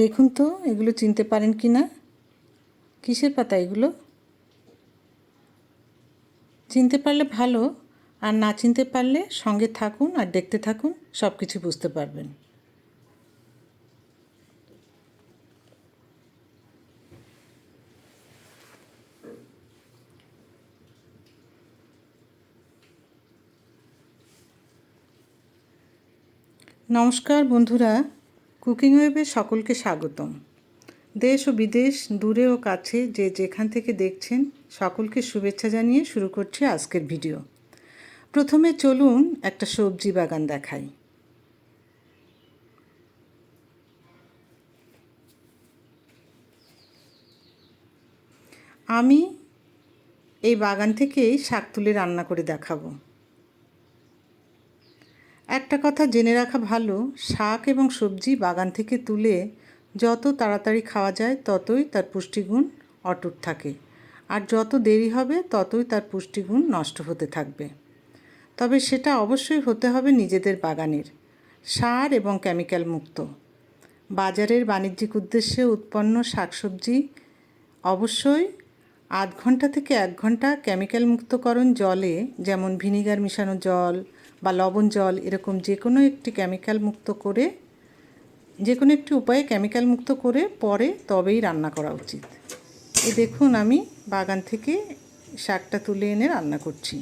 দেখুন তো এগুলো চিনতে পারেন কি না? কিসের পাতা এগুলো? চিনতে পারলে ভালো, আর না চিনতে পারলে সঙ্গে থাকুন আর দেখতে থাকুন, সব কিছু বুঝতে পারবেন। নমস্কার বন্ধুরা, কুকিং ওয়েবে সকলকে স্বাগতম। দেশ ও বিদেশ, দূরে ও কাছে যে যেখান থেকে দেখছেন সকলকে শুভেচ্ছা জানিয়ে শুরু করছি আজকের ভিডিও। প্রথমে চলুন একটা সবজি বাগান দেখাই। আমি এই বাগান থেকেই শাক তুলে রান্না করে দেখাবো। একটা কথা জেনে রাখা ভালো, শাক এবং সবজি বাগান থেকে তুলে যত তাড়াতাড়ি খাওয়া যায় ততই তার পুষ্টিগুণ অটুট থাকে, আর যত দেরি হবে ততই তার পুষ্টিগুণ নষ্ট হতে থাকবে। তবে সেটা অবশ্যই হতে হবে নিজেদের বাগানের, সার এবং কেমিক্যাল মুক্ত। বাজারের বাণিজ্যিক উদ্দেশ্যে উৎপন্ন শাকসবজি অবশ্যই ৮ ঘন্টা থেকে ১ ঘন্টা কেমিক্যাল মুক্তকরণ জলে, যেমন ভিনিগার মিশানো জল বা লবণ জল, এরকম যে কোনো একটি উপায়ে কেমিক্যাল মুক্ত করে পরে তবেই রান্না করা উচিত। এই দেখুন, আমি বাগান থেকে শাকটা তুলে এনে রান্না করছি।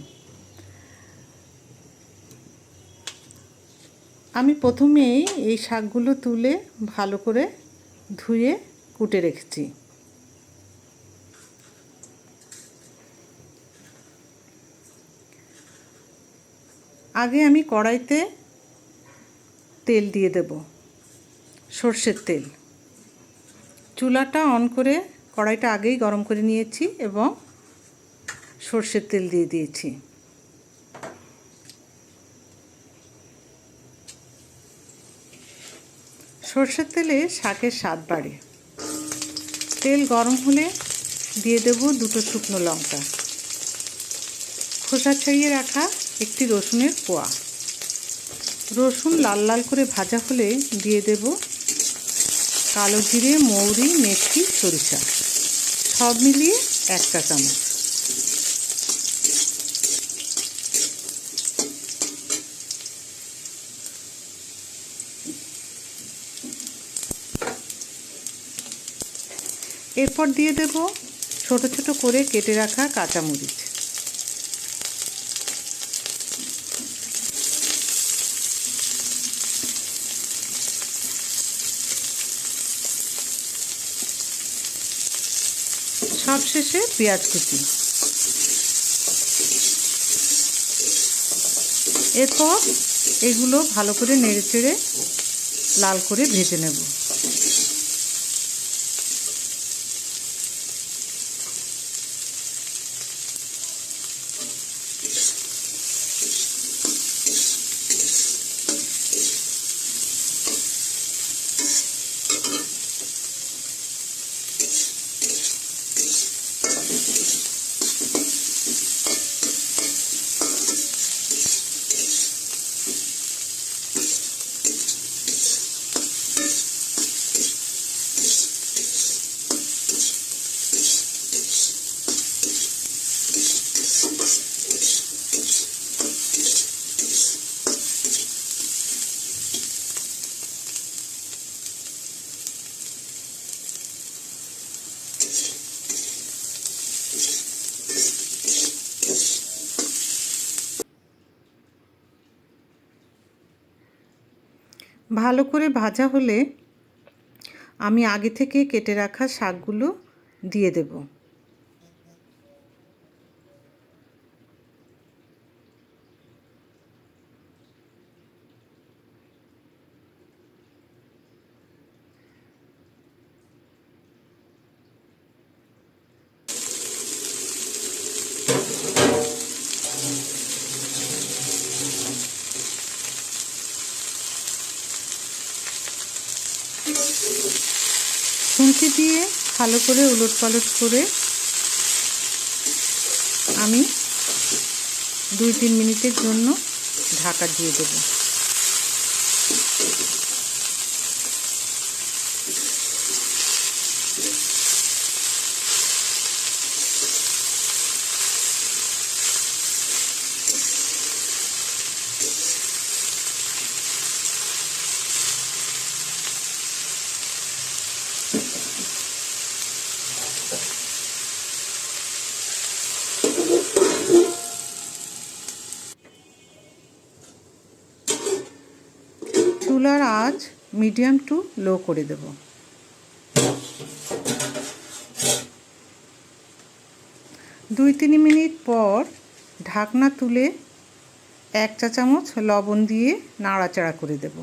আমি প্রথমেই এই শাকগুলো তুলে ভালো করে ধুয়ে কুটে রেখেছি। আগে আমি কড়াইতে তেল দিয়ে দেব, সর্ষের তেল। চুলাটা অন করে কড়াইটা আগেই গরম করে নিয়েছি এবং সর্ষের তেল দিয়ে দিয়েছি। সর্ষের তেলে শাকের স্বাদ বাড়ে। তেল গরম হলে দিয়ে দেব 2টো শুকনো লঙ্কা, খোসা ছাড়িয়ে রাখা একটি রসুনের কোয়া। রসুন লাল লাল করে ভাজা হলে দিয়ে দেব কালো জিরে, মৌরি, মেথি, সরিষা, সব মিলিয়ে 1 চা চামচ। এরপর দিয়ে দেব ছোট ছোট করে কেটে রাখা কাঁচামরিচ। সবশেষে পেঁয়াজ কুচি। এরপর এগুলো ভালো করে নেড়েচেড়ে লাল করে ভেজে নেব। ভালো করে ভাজা হলে আমি আগে থেকে কেটে রাখা শাকগুলো দিয়ে দেব। খুন্তি দিয়ে ভালো করে উলটপালট করে আমি 2-3 মিনিটের জন্য ঢাকা দিয়ে দেব। চুলার আঁচ মিডিয়াম টু লো করে দেব। দুই 3 মিনিট পর ঢাকনা তুলে 1 চা চামচ লবণ দিয়ে নাড়াচাড়া করে দেব।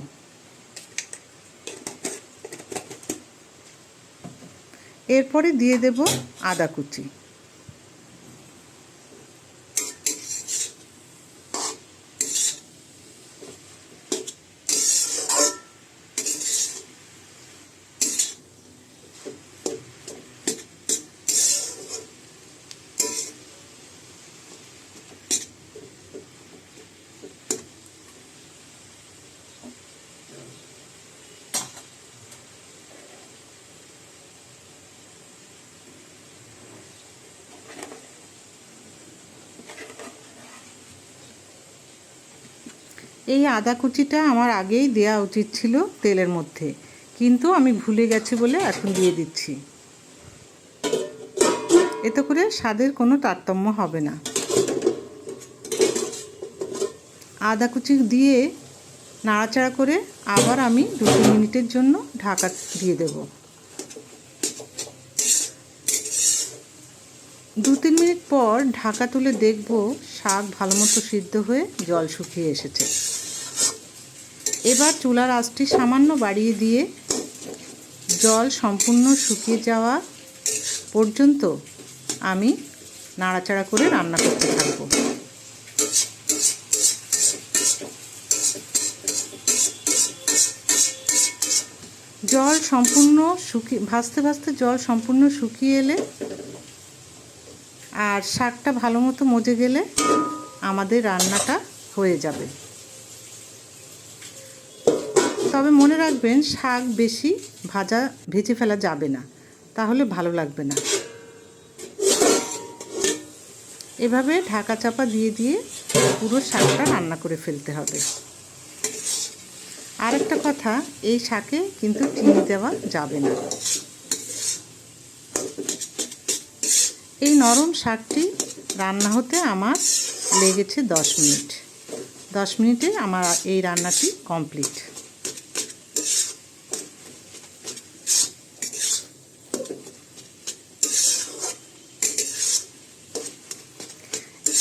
এরপরে দিয়ে দেব আদা কুচি। এই আদা কুচিটা আমার আগেই দেওয়া উচিত ছিল তেলের মধ্যে, কিন্তু আমি ভুলে গেছি বলে এখন দিয়ে দিচ্ছি। এতে করে স্বাদের কোনো তারতম্য হবে না। আদা কুচি দিয়ে নাড়াচাড়া করে আবার আমি 2 মিনিটের জন্য ঢাকা দিয়ে দেব। 2-3 মিনিট পর ঢাকা তুলে দেখব শাক ভালোমতো সিদ্ধ হয়ে জল শুকিয়ে এসেছে। এবার চুলার আঁচটি সামান্য বাড়িয়ে দিয়ে জল সম্পূর্ণ শুকিয়ে যাওয়া পর্যন্ত আমি নাড়াচাড়া করে রান্না করতে থাকব। জল সম্পূর্ণ ভাজতে ভাজতে জল সম্পূর্ণ শুকিয়ে এলে আর শাকটা ভালো মতো মজে গেলে আমাদের রান্নাটা হয়ে যাবে। তবে মনে রাখবেন শাক বেশি ভেজে ফেলা যাবে না, তাহলে ভালো লাগবে না। এভাবে ঢাকা চাপা দিয়ে দিয়ে পুরো শাকটা রান্না করে ফেলতে হবে। আর একটা কথা, এই শাকে কিন্তু চিনি দেওয়া যাবে না। এই নরম শাকটি রান্না হতে আমার লেগেছে 10 মিনিট। 10 মিনিটে আমার এই রান্নাটি কমপ্লিট।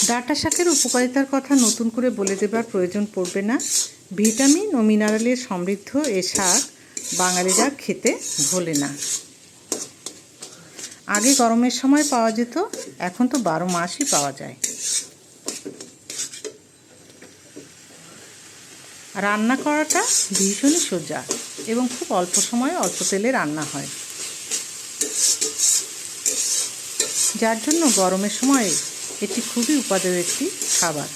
ডাঁটা শাকের উপকারিতার কথা নতুন করে বলে দেবার প্রয়োজন পড়বে না। ভিটামিন ও মিনারেলে সমৃদ্ধ এ শাক বাঙালিরা খেতে ভোলে না। আগে গরমের সময় পাওয়া যেত, এখন তো 12 মাসই পাওয়া যায়। রান্না করাটা ভীষণই সোজা এবং খুব অল্প সময়ে অল্প তেলে রান্না হয়, যার জন্য গরমের সময়ে এটি খুবই উপকারী একটি খাবার।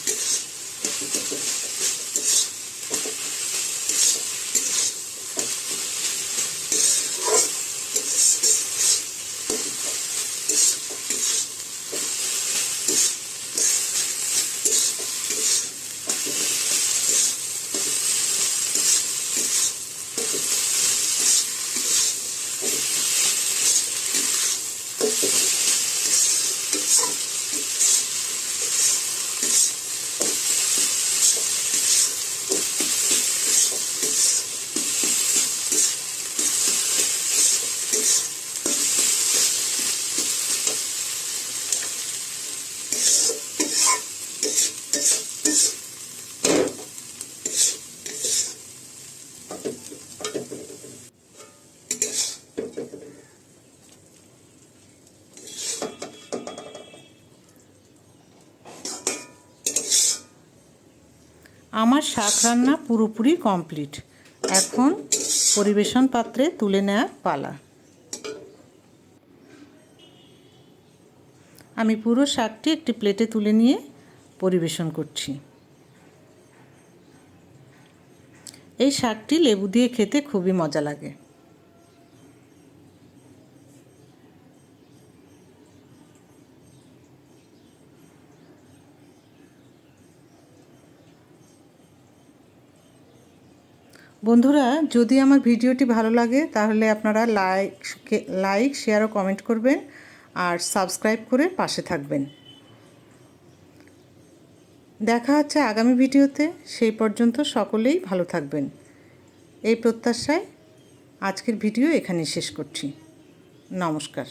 আমার শাক রান্না পুরোপুরি কমপ্লিট। এখন পরিবেশন পাত্রে তুলে নেওয়ার পালা। আমি পুরো শাকটি একটি প্লেটে তুলে নিয়ে পরিবেশন করছি। এই শাকটি লেবু দিয়ে খেতে খুবই মজা লাগে। বন্ধুরা, যদি আমার ভিডিওটি ভালো লাগে তাহলে আপনারা লাইক শেয়ার ও কমেন্ট করবেন আর সাবস্ক্রাইব করে পাশে থাকবেন। দেখা হচ্ছে আগামী ভিডিওতে। সেই পর্যন্ত সকলেই ভালো থাকবেন। এই প্রত্যাশায় আজকের ভিডিও এখানেই শেষ করছি। নমস্কার।